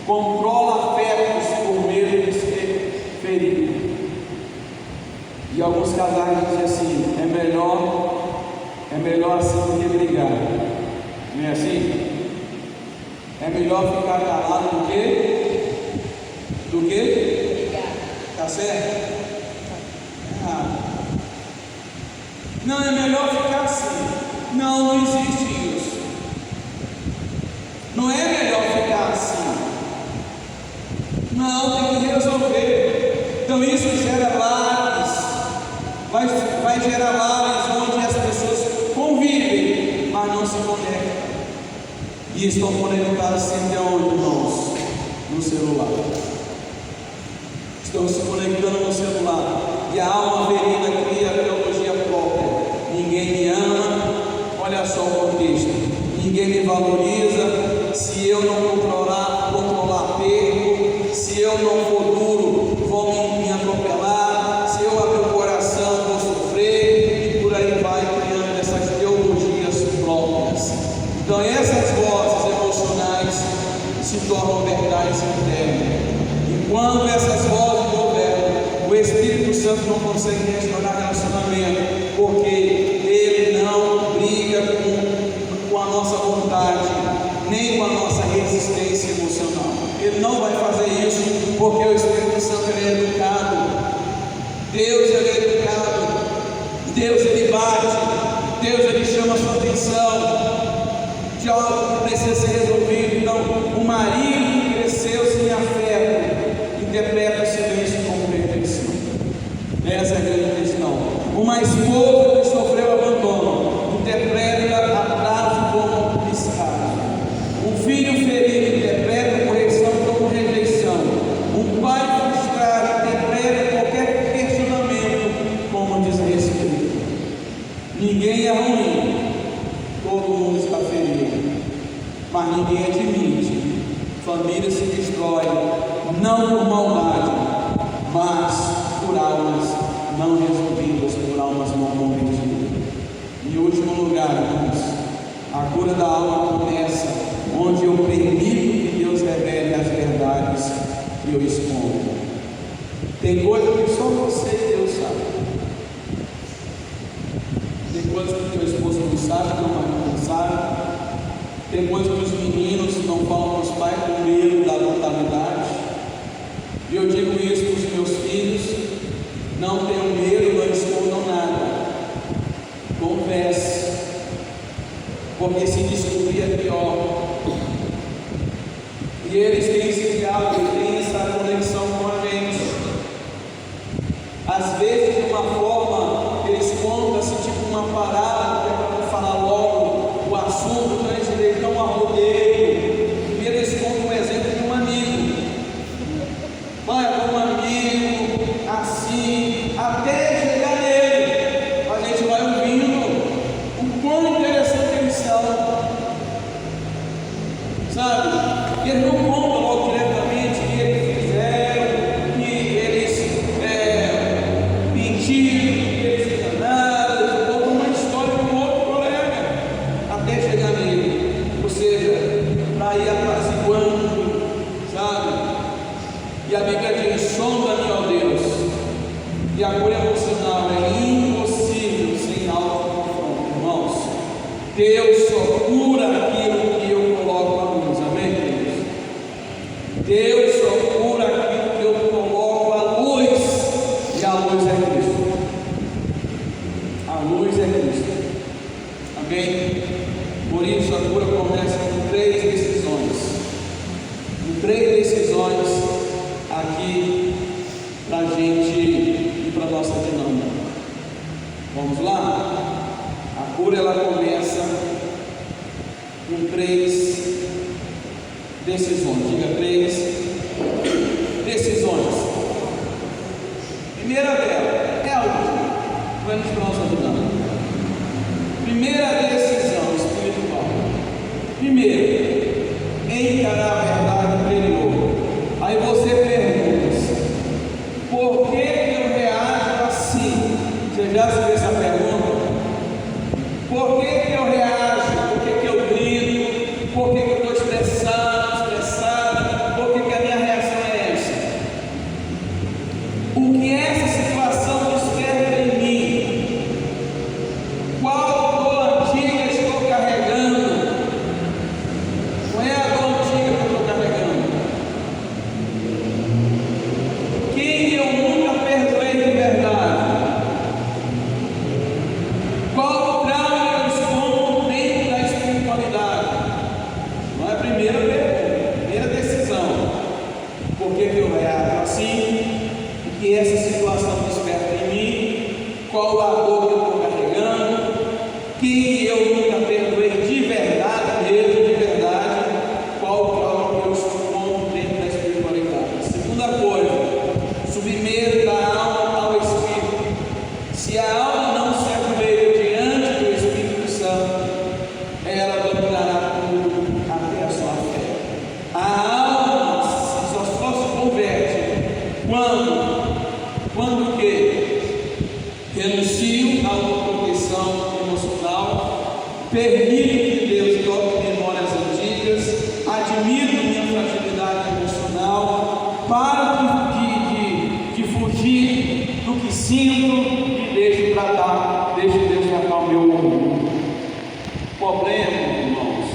A: controla afetos por medo de ser ferido. E alguns casais dizem assim: é melhor assim do que brigar. Não é assim? É melhor ficar calado do que? Tá certo? Não, é melhor ficar assim. Não existe isso. Não é melhor ficar assim. Não, tem que resolver. Então isso gera lares, vai gerar lares onde as pessoas convivem, mas não se conectam. E estão conectados sempre aonde, irmãos? No celular. Estão se conectando no celular. E a alma ferida cria a teologia própria. Ninguém me ama. Olha só o contexto. Ninguém me valoriza. Se eu não controlar, perco. Se eu não for duro, vão me atropelar. Se eu abrir o coração, vou sofrer. E por aí vai criando essas teologias próprias. Então essas vozes emocionais se tornam verdades internas. E quando essas vozes governam, o Espírito Santo não consegue restaurar relacionamento, porque ele não briga com a nossa vontade, nem com a nossa resistência emocional. Ele não vai fazer isso, porque o Espírito Santo ele é educado. Deus ele é educado. Deus ele bate. Deus ele chama a sua atenção de algo que precisa ser resolvido. Então, o marido que cresceu sem afeto interpreta o silêncio como perfeição. Essa é a grande questão. Uma esposa que sofreu abandono interpreta atraso como descaso. Um filho ferido interpreta correção como rejeição. Um pai frustrado interpreta qualquer questionamento como desrespeito. Ninguém é ruim, todo mundo está ferido, mas ninguém admite. Família se destrói não por maldade, mas por almas não resolvidas, por almas não compreendidas. Em último lugar, irmãos, a cura da alma começa onde eu permito que Deus revele as verdades que eu escondo. Tem coisa que só você e Deus sabe. Tem coisa que teu esposo não sabe, teu marido não sabe. Tem coisa que os meninos não falam para os pais com medo da brutalidade. E eu digo isso para os meus filhos: não tenham medo, não escondam nada. Confesse, porque se descobrir é pior. E eles têm esse diálogo, têm essa conexão com a gente. Às vezes, de uma forma, eles contam-se tipo uma parada, que é para falar logo o assunto, então eles dão a rodeio. E eles contam um exemplo E eles não contam logo diretamente que eles fizeram, que eles mentiram, que eles enganaram. Eles contam uma história de um outro colega até chegar nele. Ou seja, para ir apaziguando, sabe? E a Bíblia diz: sonda-me, ó Deus. E a cura emocional é impossível sem autoconfronto, irmãos. Deus só cura aquilo que eu coloco à luz, amém, queridos? Deus só cura aquilo que eu coloco à luz, e a luz é Cristo. A luz é Cristo, amém? Por isso a cura começa com 3 decisões. Com 3 decisões aqui para a gente ir para a nossa dinâmica. Vamos lá? A cura ela começa com 3 decisões. Diga 3 decisões. Primeira dela é a última. Vamos para a nossa dinâmica. Primeira decisão espiritual. Primeiro, encarar a verdade interior. Aí você pergunta: por que eu reajo assim? Você já se fez essa pergunta? Por que eu reajo? Por que eu grito? Por que eu estou estressada? Por que a minha reação é essa? O que essa situação desperta em mim? Qual dor antiga estou carregando? Qual é a dor antiga que eu estou carregando? Quem eu nunca perdoei de verdade? Qual o trauma eu escondo dentro da espiritualidade? Não é a primeira pergunta, primeira decisão. Por que eu reajo assim? O que essa situação desperta em mim? Qual a dor que eu estou carregando? Quem eu nunca perdoei de verdade, mesmo de verdade? Qual o trauma que eu escondo dentro da espiritualidade? Segunda coisa, submeta a alma ao Espírito. Se a alma não se ajoelha diante do Espírito Santo, ela dominará tudo até a sua fé. A alma só se converte quando o quê? Renuncio à autoproteção emocional, permito que Deus toque memórias antigas, admiro minha fragilidade emocional, paro de fugir do que sinto e deixo Deus tratar o meu mundo. O problema, irmãos,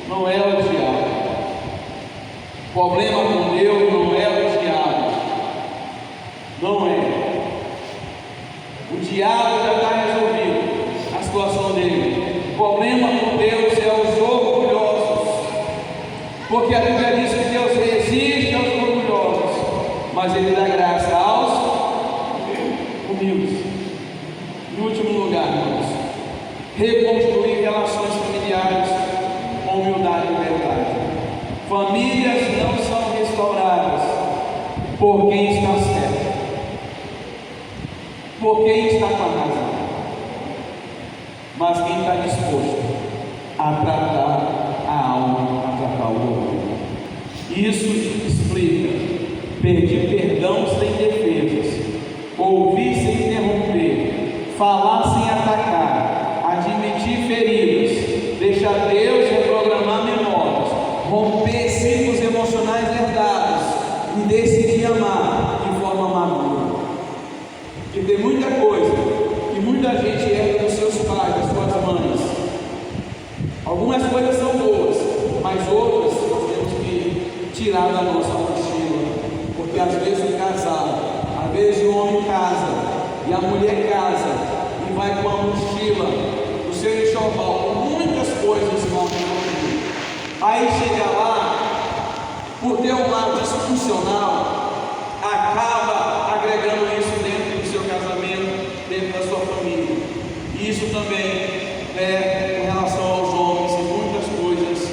A: não é o diabo. O problema com Deus não é o diabo. Não é. O diabo já está resolvido, a situação dele. O problema com Deus é os orgulhosos. Porque a Bíblia diz que Deus resiste aos orgulhosos, mas Ele dá graça aos humildes. Em último lugar, irmãos, reconstruir relações familiares com humildade e verdade. Famílias não são restauradas por quem está certo, por quem está com a razão, mas quem está disposto a tratar a alma, a tratar o outro. Isso explica pedir perdão sem defesas, ouvir sem interromper, falar sem atacar, admitir feridas, deixar Deus reprogramar memórias, romper ciclos emocionais herdados e decidir amar de forma madura. Porque tem muita coisa que muita gente herda dos seus pais, das suas mães. Algumas coisas são boas, mas outras nós temos que tirar da nossa mochila. Porque às vezes o casal, às vezes o homem casa e a mulher casa e vai com a mochila do seu enxoval com muitas coisas mal resolvidas. Aí chega lá, por ter um lado disfuncional, acaba agregando isso dentro do seu casamento, dentro da sua família. E isso também é com relação aos homens e muitas coisas,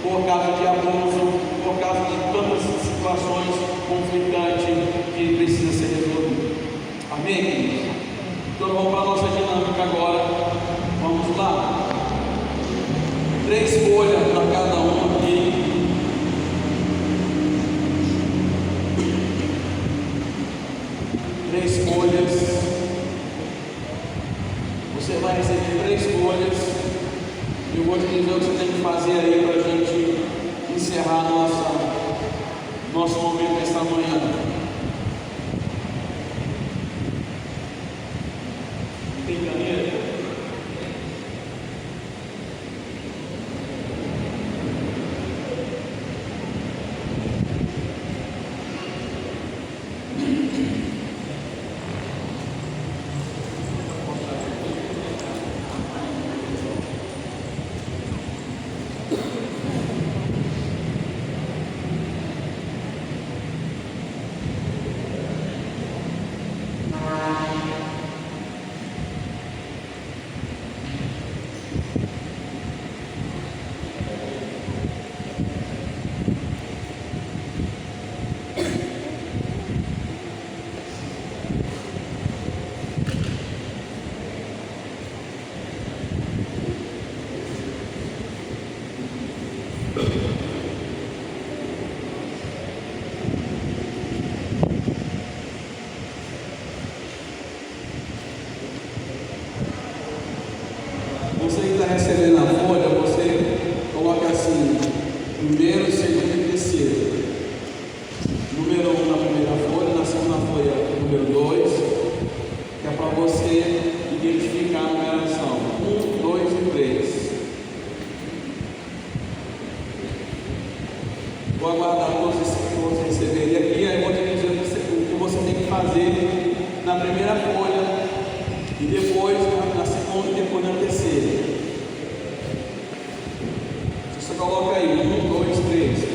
A: por causa de abuso, por causa de tantas situações conflitantes que precisam ser resolvidas. Amém, queridos? Então vamos para a nossa dinâmica agora. Vamos lá. 3 folhas para cada um aqui. folhas. Eu vou te dizer o que você tem que fazer aí para a gente encerrar nosso momento esta manhã. Tem caneta? Você que está recebendo a folha, você coloca assim, primeiro, segundo e terceiro. Número 1 na primeira folha, na segunda folha, número 2, que é para você identificar a numeração 1, 2 e 3. Vou aguardar você receber ele aqui, aí eu vou te dizer o que você tem que fazer na primeira folha, e depois na segunda e depois na terceira. Você coloca aí 1, 2, 3.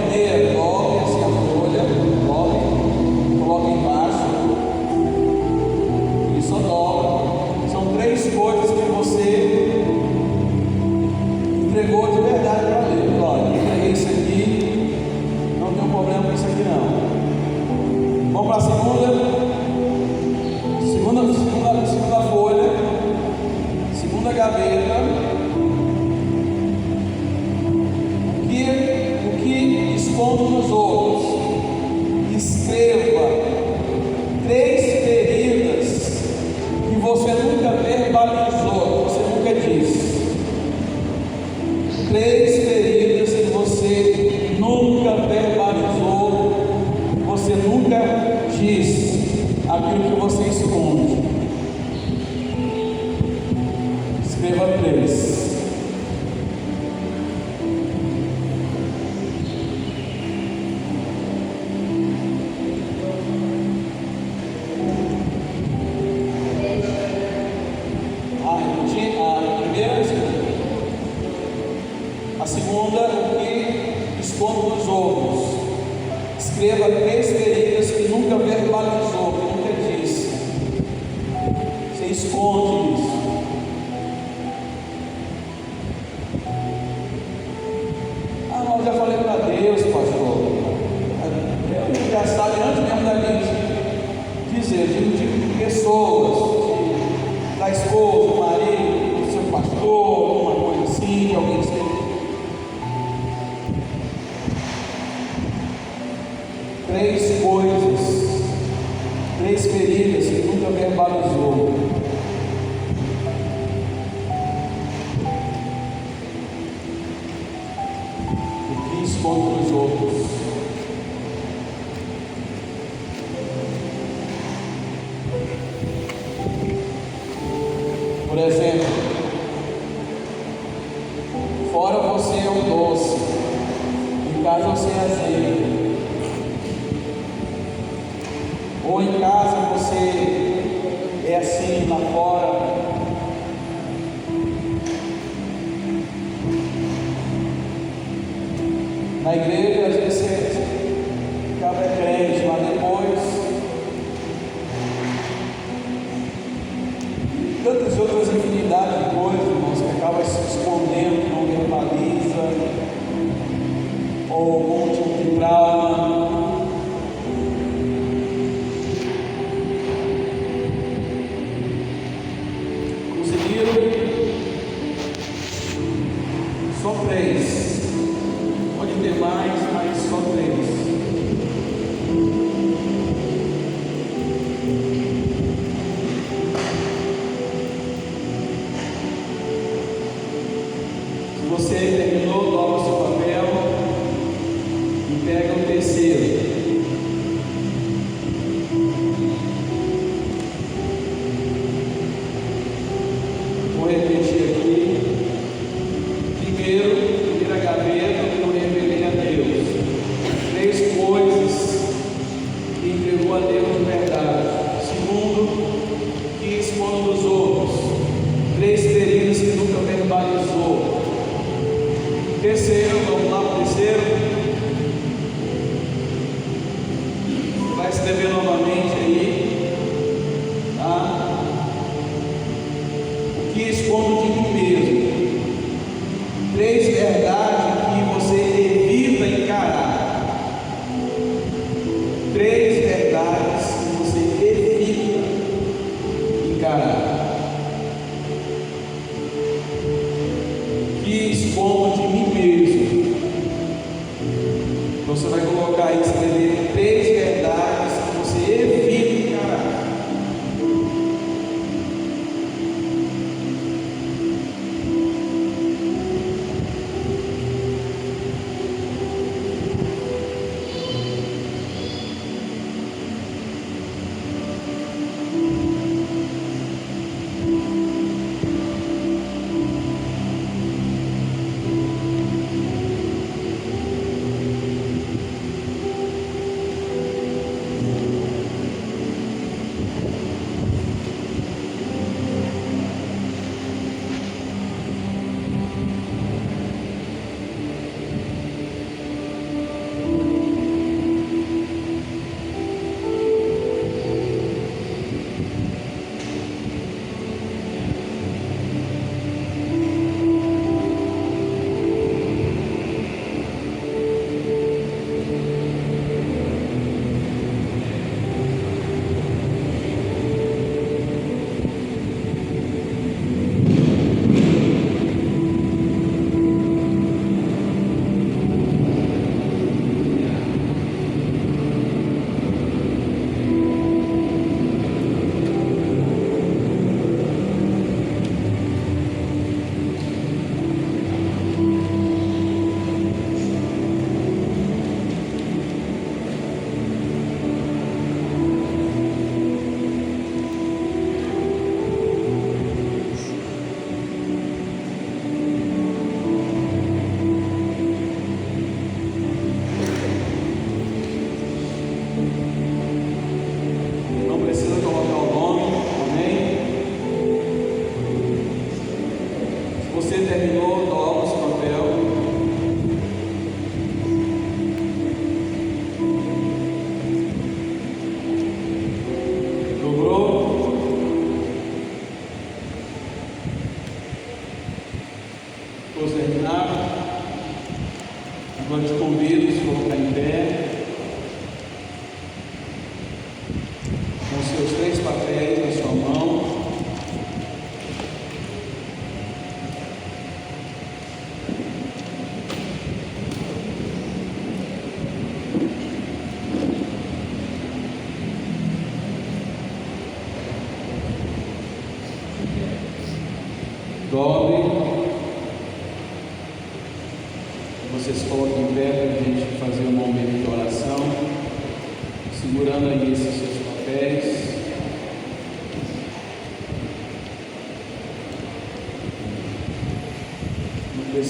A: primeira, dobre assim a folha, dobre, coloca embaixo e só dobra. São 3 coisas que você entregou de verdade para Deus. Olha, eu entreguei isso aqui, não tem um problema com isso aqui não. Vamos para a segunda folha, segunda gaveta. O que escondo nos outros, escreva 3 feridas que você nunca verbalizou, você nunca disse. 3 feridas que você nunca verbalizou, você nunca disse, aquilo que você esconde. Escreva 3. Escreva 3 feridas que nunca verbalizou, que nunca disse. Você esconde isso. Mas eu já falei para Deus, pastor. Ele já sabe antes mesmo da gente dizer, de pessoas, da esposa, do marido, do seu pastor, uma coisa assim, de alguém que você. 3 coisas, 3 feridas que nunca verbalizou. O que esconde dos outros. Por exemplo, fora você é um doce, em casa você é azeite. Ou em casa você é assim, lá fora. Na igreja, às vezes você acaba crente, mas depois tantas outras infinidades de coisas, irmãos, que acaba se escondendo, não verbaliza, ou algum tipo de trauma. Só 3. Pode ter mais, mas só 3. Se você terminou, dobra o seu papel e pega o terceiro. Vou repetir aqui. Primeira gaveta, que eu revelei a Deus. 3 coisas que entregou a Deus de verdade. Segundo, que esconde dos outros. 3 feridas que nunca verbalizou. Terceiro, vamos lá para o terceiro. Vai escrever novamente aí. Tá? O que esconde de mim mesmo. 3 verdades que você evita encarar. 3 verdades que você evita encarar. Que escondo de mim mesmo. Você vai colocar aí, escrever 3 verdades que você evita encarar.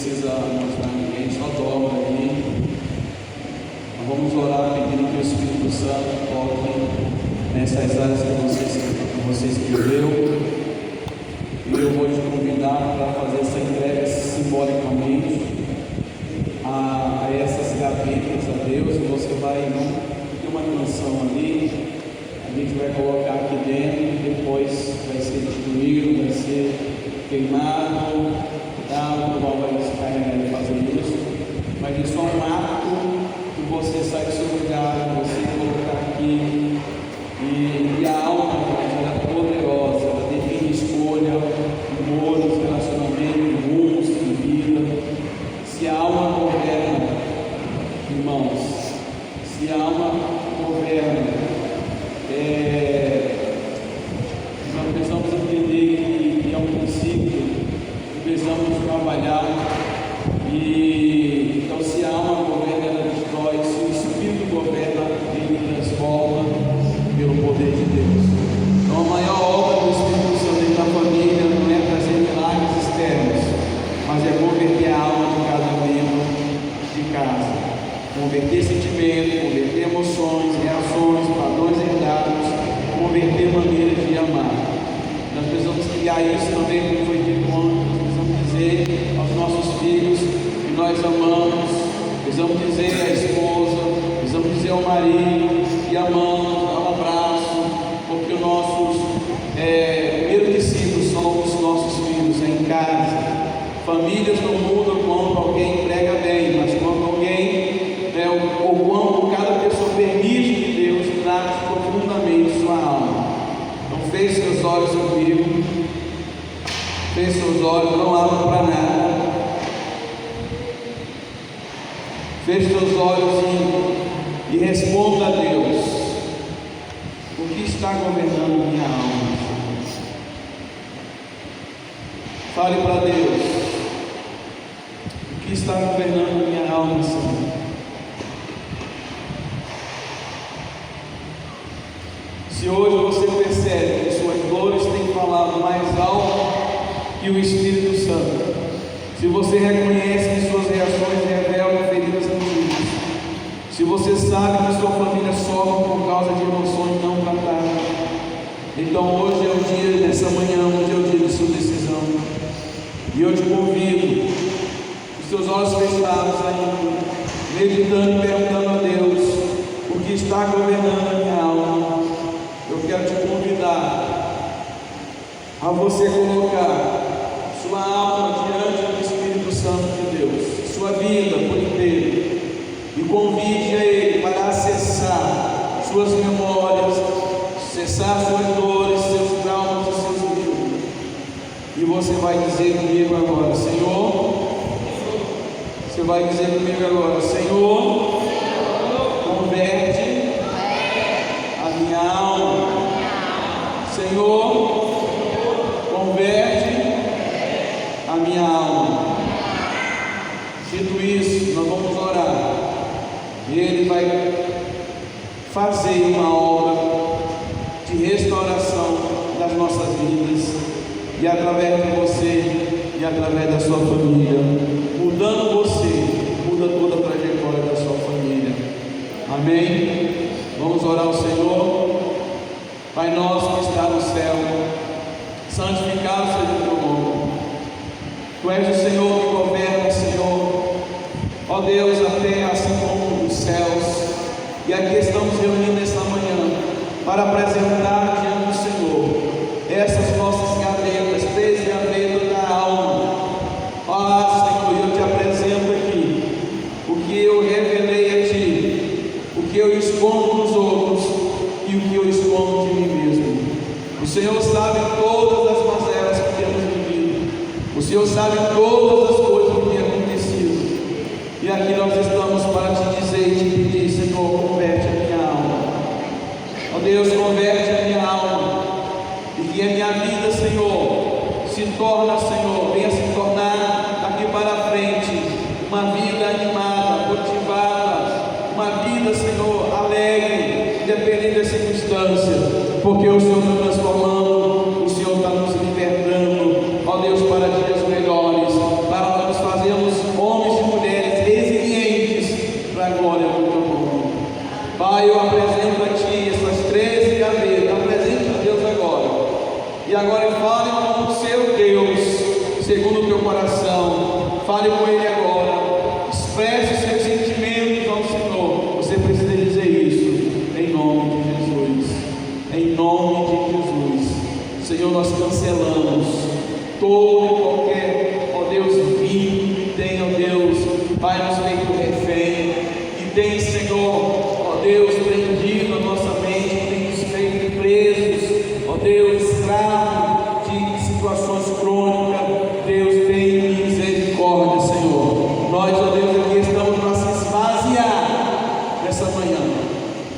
A: precisa mostrar ninguém, só dobra aí. Nós vamos orar pedindo que o Espírito Santo toque nessas áreas que você escreveu. E eu vou te convidar para fazer essa entrega simbolicamente a essas gavetas a Deus. E você vai ter uma canção ali, a gente vai colocar aqui dentro e depois vai ser destruído, vai ser queimado, o qual vai se carregar de fazer isso. Mas isso é um ato que você sai do seu lugar, você colocar aqui. E a alma, ela é poderosa, ela define escolha, humores, relacionamento, rumos de vida. Se a alma governa, irmãos, se a alma governa, nós precisamos entender que é um princípio que precisamos trabalhar. E então, se a alma governa, ela destrói. Se o Espírito governa, ele transforma pelo poder de Deus. Então, a maior obra do Espírito Santo na família não é trazer milagres externos, mas é converter a alma de cada membro de casa, converter sentimentos, converter emoções, reações, padrões herdados, converter maneiras de amar. Nós precisamos criar isso também, como foi dito ontem. Nós precisamos dizer aos nossos filhos que nós amamos, precisamos dizer à esposa, precisamos dizer ao marido que amamos, dar um abraço, porque os nossos primeiros discípulos são os nossos filhos, em casa. Famílias não mudam quando alguém prega bem, mas quando alguém, ou quando cada pessoa permite que Deus trate profundamente sua alma. Então feche seus olhos comigo, feche seus olhos, não abra para nada. Feche seus olhos e responda a Deus: o que está governando minha alma? Fale para Deus: o que está governando minha alma, Senhor? Se hoje você percebe que suas dores têm falado mais alto que o Espírito Santo, se você reconhece que suas reações revelam feridas antigas, se você sabe que sua família sofre por causa de emoções não tratadas, então hoje é o dia, nessa manhã, hoje é o dia de sua decisão. E eu te convido, os seus olhos fechados ainda, meditando e perguntando a Deus o que está governando a minha alma. Eu quero te convidar a você colocar sua alma diante do Espírito Santo de Deus, sua vida por inteiro, e convide a Ele para acessar suas memórias, acessar suas dores, seus traumas e seus medos. E você vai dizer comigo agora: Senhor, você vai dizer comigo agora: Senhor, converte a minha alma. Senhor, converte a minha alma. Dito isso, nós vamos orar. E Ele vai fazer uma obra de restauração das nossas vidas, e através de você e através da sua família, mudando você, muda toda a trajetória da sua família. Amém? Vamos orar ao Senhor. Pai nosso que está no céu, santificado seja o teu nome. Tu és o Senhor que governa, Senhor. Ó Deus, a terra assim como os céus. E aqui estamos reunidos nesta manhã para apresentar diante do Senhor essas nossas gavetas, 3 gavetas da alma. Ó Senhor, eu te apresento aqui o que eu revelei a Ti, o que eu escondo dos outros e o que eu escondo de mim mesmo. O Senhor sabe todas as mazelas que temos vivido. O Senhor sabe todas as coisas que têm acontecido. E aqui nós estamos para te dizer e te pedir: Senhor, converte a minha alma. Ó Deus, converte a minha alma. E que a minha vida, Senhor, se torna, Senhor, venha se tornar daqui para frente uma vida animada, motivada, uma vida, Senhor, alegre, independente das circunstâncias, porque o Senhor está transformando, o Senhor está nos libertando, ó Deus, para dias melhores, para nós fazermos
B: Pai, eu apresento a Ti essas 13 gavetas, apresente a Deus agora, e agora fale com o seu Deus, segundo o teu coração, fale com Ele agora, expresse os seus sentimentos ao Senhor. Você precisa dizer isso, em nome de Jesus, em nome de Jesus. Senhor, nós cancelamos todo e qualquer, ó Deus, vínculo que tem, ó Deus, Pai, nos feito refém, que tem, Senhor, ó Deus, prendido a nossa mente, que tem nos feito presos, ó Deus, escravo de situações crônicas. Deus, tem misericórdia, Senhor. Nós, ó Deus, aqui estamos para se esvaziar nessa manhã,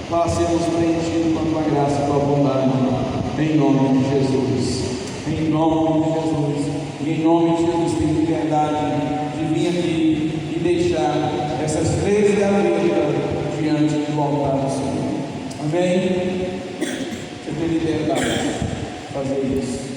B: para sermos preenchidos com a Tua graça e Tua bondade, em nome de Jesus. Em nome de Jesus, e em nome de Jesus, tem liberdade de vir aqui e deixar essas 13 gavetas diante do altar do Senhor. Amém? Você tem liberdade de fazer isso.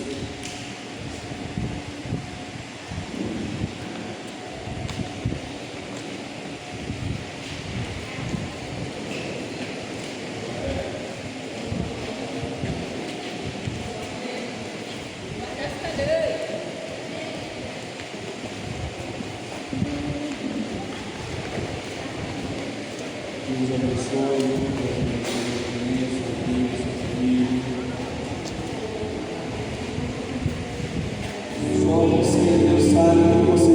B: Deus abençoe, só você, Deus sabe o que você